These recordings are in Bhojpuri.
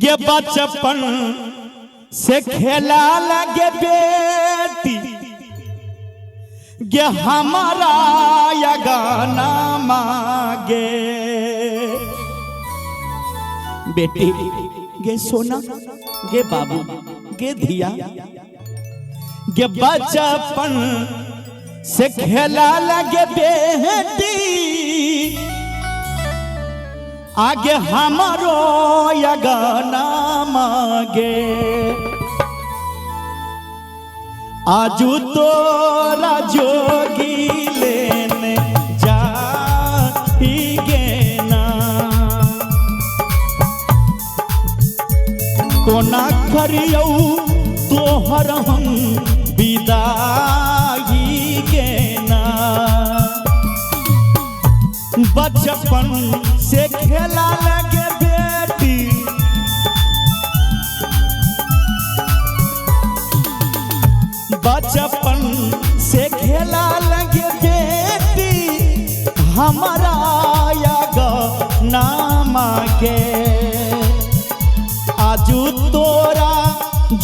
गे बचपन से खेला लगे बेटी गे हमारा या गाना मांगे बेटी गे सोना गे बाबू गे धिया गे बचपन से खेला लगे बेटी आगे हमारो या गाना मांगे आजू तोरा जोगी लेने जाएंगे ना कोना करियो तोहर हम विदाई के ना बचपन से खेला लगे बेटी बचपन से खेला लगे बेटी हमारा या गाना मांगे आजू तोरा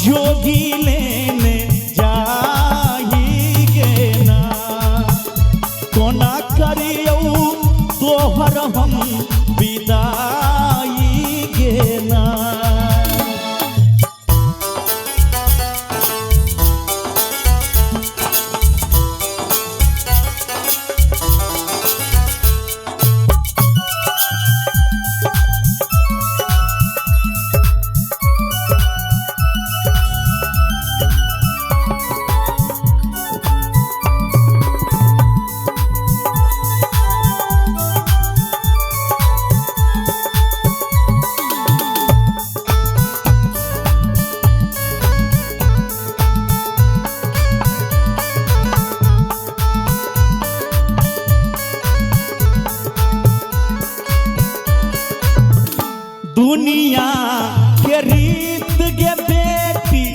जोगी लेने जाएंगे ना कोना करियो तोहर हम विदाई के ना दुनिया के रीत गे बेटी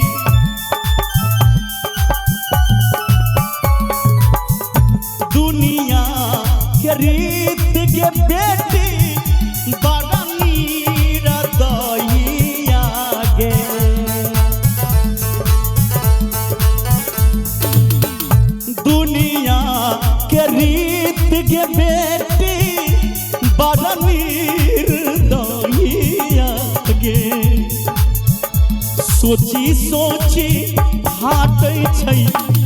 दुनिया के रीत गे बेटी बड़ा मीरा दइया गे दुनिया के रीत गे बेटी बड़ा सोची सोची फाटै छै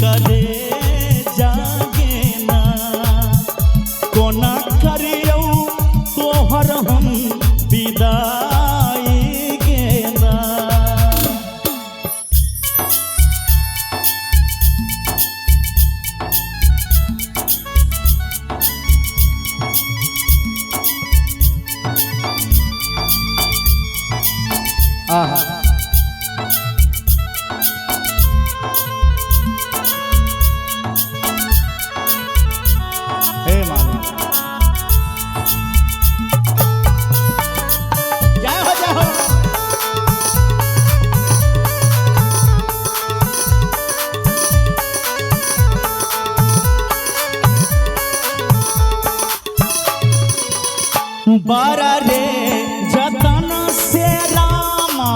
करे जागे ना कोना करियो तोहर हम विदाई के ना आहा बारा रे जतन से रामा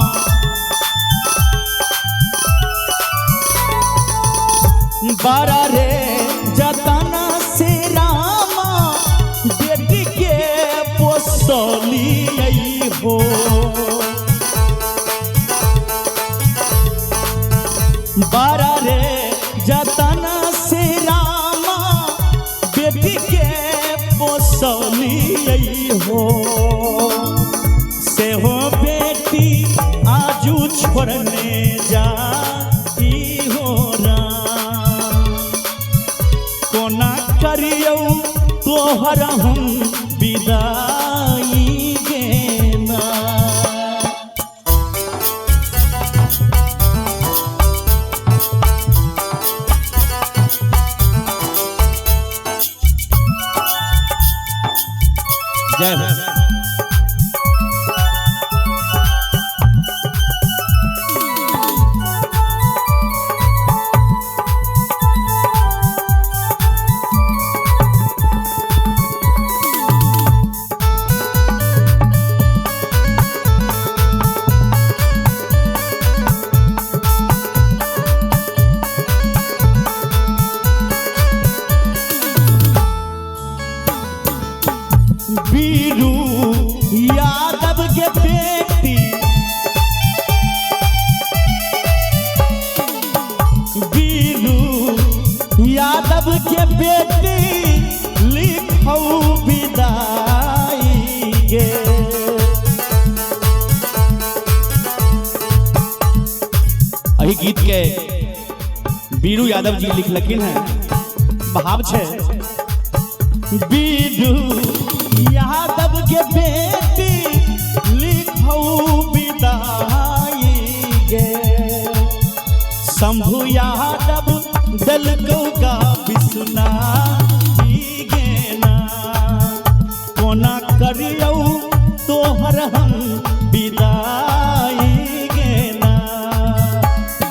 बारा रे जतन से रामा बेटी के पोसली हो बारा रे जतन से रामा बेटी के पोसली हो से हो बेटी आजू छोड़ने जा हो ना कोना करियो तोहर हम विदाई के ना जय हो वही गीत के बीरू यादव जी लिखलखिन है। भाव छे बीरू यादव के बेटी लिखौ विदाई गे, शंभु यादव दल को गा बिसुना गे ना, कोना करियौ तोहर हम विदाई गे ना।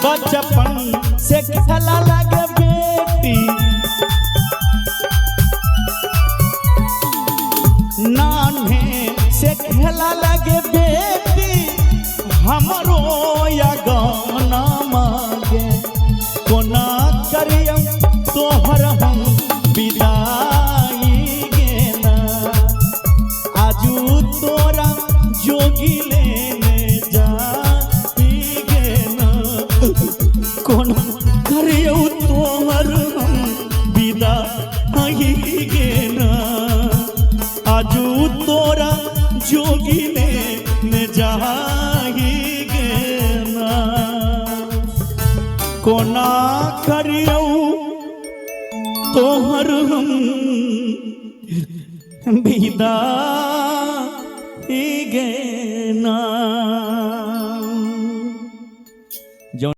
बचपन से खेला लगे बेटी नान्हे से खेला लगे बेटी, हमरो या गाना मांगे, कोना करियौ तोहर हम विदाई गे ना। आजू तोरा जोगी लेने जाई गे ना, कोना करियौ तोहर हम विदाई गे ना। आजू तोरा जोगी लेने जाई गे ना, कोना करियौ तोहर हम विदाई गे ना।